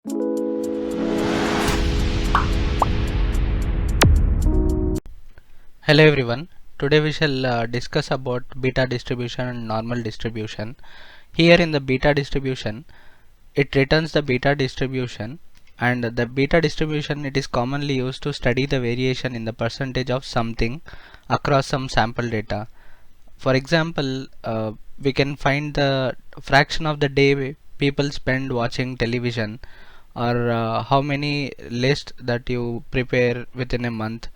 Hello everyone. Today we shall discuss about beta distribution and normal distribution. Here in the beta distribution, it returns the beta distribution, and the beta distribution, it is commonly used to study the variation in the percentage of something across some sample data. For example, we can find the fraction of the day people spend watching television, or how many lists that you prepare within a month,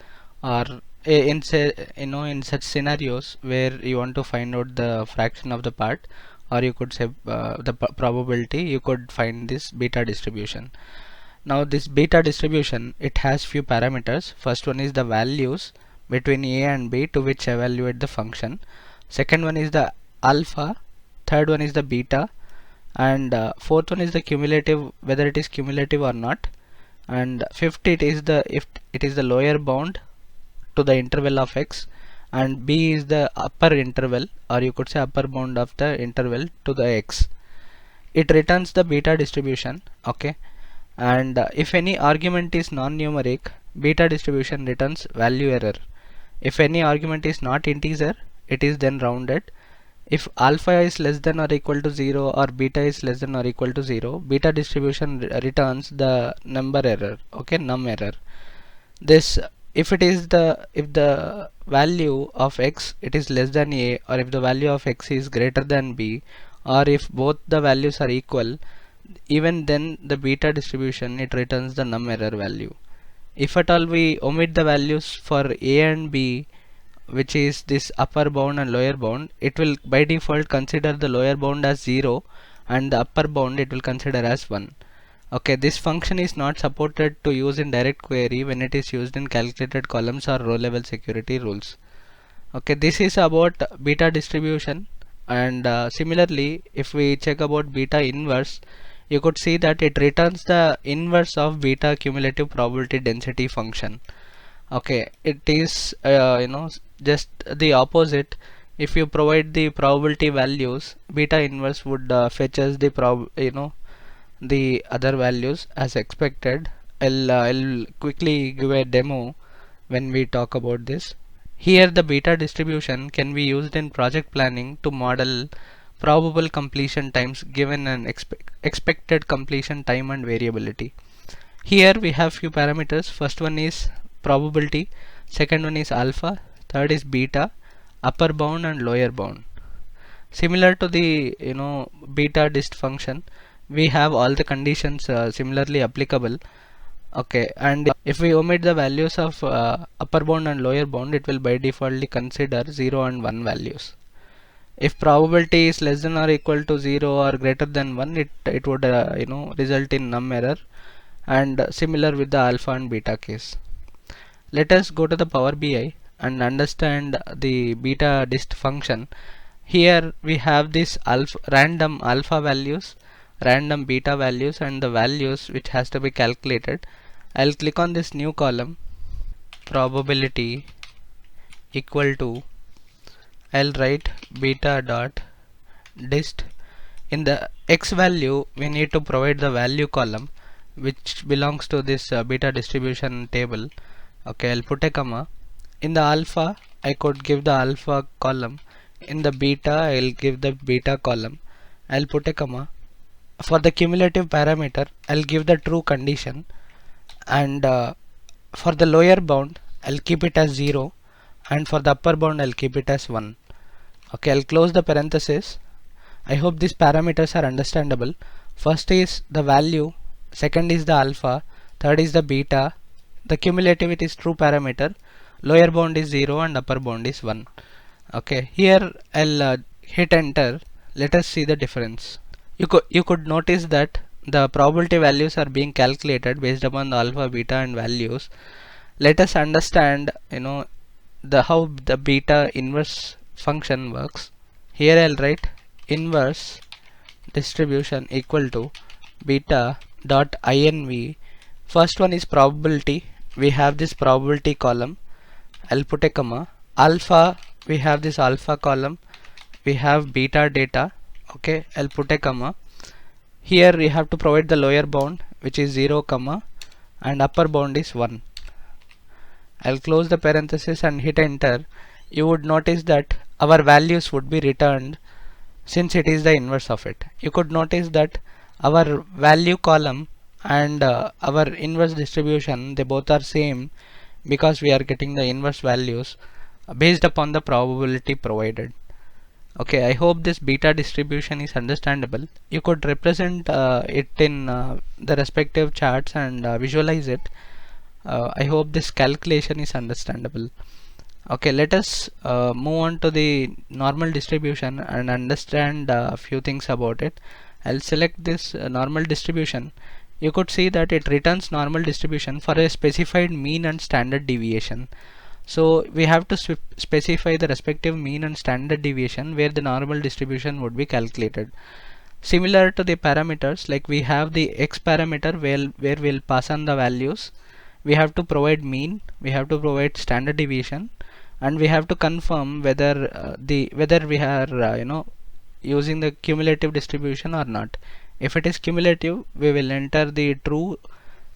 or in such scenarios where you want to find out the fraction of the part, or you could say the probability, you could find this beta distribution. Now this beta distribution, it has few parameters. First one is the values between a and b to which evaluate the function. Second one is the alpha. Third one is the beta, and fourth one is the cumulative, whether it is cumulative or not. And fifth, it is the, if it is the lower bound to the interval of x, and b is the upper interval, or you could say upper bound of the interval to the x. It returns the beta distribution. Okay, and if any argument is non-numeric, beta distribution returns value error. If any argument is not integer, it is then rounded. If alpha is less than or equal to 0 or beta is less than or equal to 0, beta distribution returns the number error. Okay, num error. This, if the value of x, it is less than a, or if the value of x is greater than b, or if both the values are equal, even then the beta distribution, it returns the num error value. If at all we omit the values for a and b, which is this upper bound and lower bound, it will by default consider the lower bound as 0 and the upper bound it will consider as 1. Okay, this function is not supported to use in direct query when it is used in calculated columns or row level security rules. Okay, this is about beta distribution. And similarly, if we check about beta inverse, you could see that it returns the inverse of beta cumulative probability density function. Okay, it is just the opposite. If you provide the probability values, beta inverse would fetch us the the other values as expected. I'll quickly give a demo when we talk about this. Here the beta distribution can be used in project planning to model probable completion times given an expected completion time and variability. Here we have few parameters. First one is probability, second one is alpha, third is beta, upper bound and lower bound. Similar to the Beta.Dist function, we have all the conditions similarly applicable. Okay, and if we omit the values of upper bound and lower bound, it will by default consider 0 and 1 values. If probability is less than or equal to 0 or greater than 1, it would result in num error, and similar with the alpha and beta case. Let us go to the Power BI and understand the Beta.Dist function. Here we have this random alpha values, random beta values, and the values which has to be calculated. I'll click on this new column, probability equal to, I'll write Beta.Dist. In the x value, we need to provide the value column which belongs to this beta distribution table. Okay, I'll put a comma. In the alpha, I could give the alpha column. In the beta, I'll give the beta column. I'll put a comma. For the cumulative parameter, I'll give the true condition, and for the lower bound, I'll keep it as 0, and for the upper bound, I'll keep it as 1. Okay, I'll close the parenthesis. I hope these parameters are understandable. First is the value, second is the alpha, third is the beta, the cumulative, it is true parameter, lower bound is 0 and upper bound is 1. Okay, here I'll hit enter. Let us see the difference. You could notice that the probability values are being calculated based upon the alpha, beta and values. Let us understand how the beta inverse function works. Here I'll write inverse distribution equal to beta.inv. First one is probability. We have this probability column. I'll put a comma. Alpha, we have this alpha column. We have beta data. Okay, I'll put a comma. Here we have to provide the lower bound. which is 0 comma and upper bound is 1. I'll close the parenthesis and hit enter. You would notice that our values would be returned since it is the inverse of it. You could notice that our value column and our inverse distribution, they both are same because we are getting the inverse values based upon the probability provided. Okay, I hope this beta distribution is understandable. You could represent it in the respective charts and visualize it. I hope this calculation is understandable. Okay, let us move on to the normal distribution and understand a few things about it. I'll select this normal distribution. You could see that it returns normal distribution for a specified mean and standard deviation. So we have to specify the respective mean and standard deviation where the normal distribution would be calculated. Similar to the parameters, like we have the x parameter where we'll pass on the values. We have to provide mean, we have to provide standard deviation, and we have to confirm whether whether we are using the cumulative distribution or not. If it is cumulative, we will enter the true.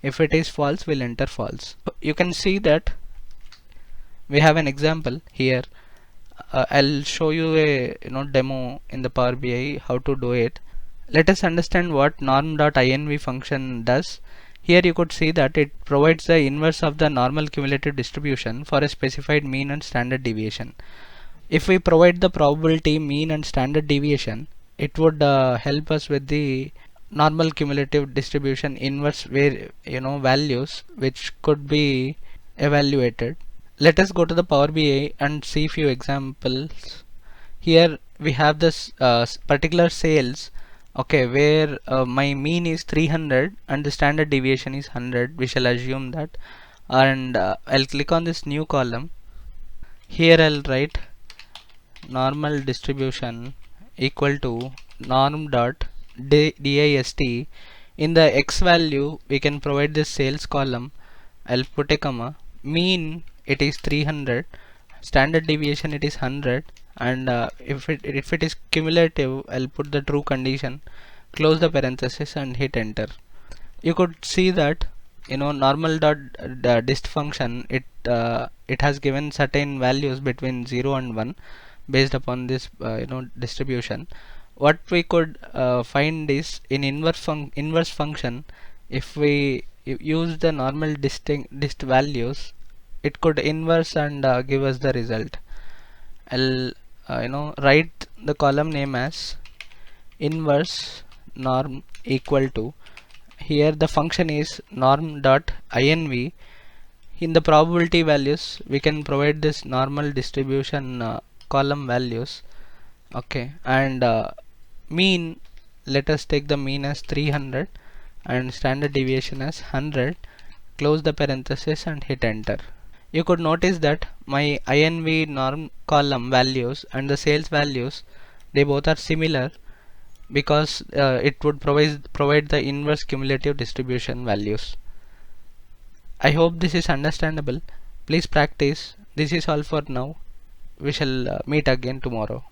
If it is false, we'll enter false. You can see that we have an example here. I'll show you a demo in the Power BI how to do it. Let us understand what Norm.Inv function does. Here you could see that it provides the inverse of the normal cumulative distribution for a specified mean and standard deviation. If we provide the probability, mean and standard deviation, it would help us with the normal cumulative distribution inverse where values which could be evaluated. Let us go to the Power BI and see few examples. Here we have this particular sales, okay, where my mean is 300 and the standard deviation is 100. We shall assume that, and I'll click on this new column. Here I'll write normal distribution equal to norm.dist. In the x value we can provide this sales column. I'll put a comma. Mean it is 300, standard deviation it is 100, and if it is cumulative, I'll put the true condition, close the parenthesis and hit enter. You could see that normal.dist function, it has given certain values between 0 and 1 based upon this distribution. What we could find is in inverse function, if we use the normal dist values, it could inverse and give us the result. I'll write the column name as inverse norm equal to, here the function is norm.inv. In the probability values we can provide this normal distribution column values, okay, and mean, let us take the mean as 300 and standard deviation as 100, close the parenthesis and hit enter. You could notice that my INV norm column values and the sales values, they both are similar because it would provide the inverse cumulative distribution values. I hope this is understandable. Please practice. This is all for now. We shall meet again tomorrow.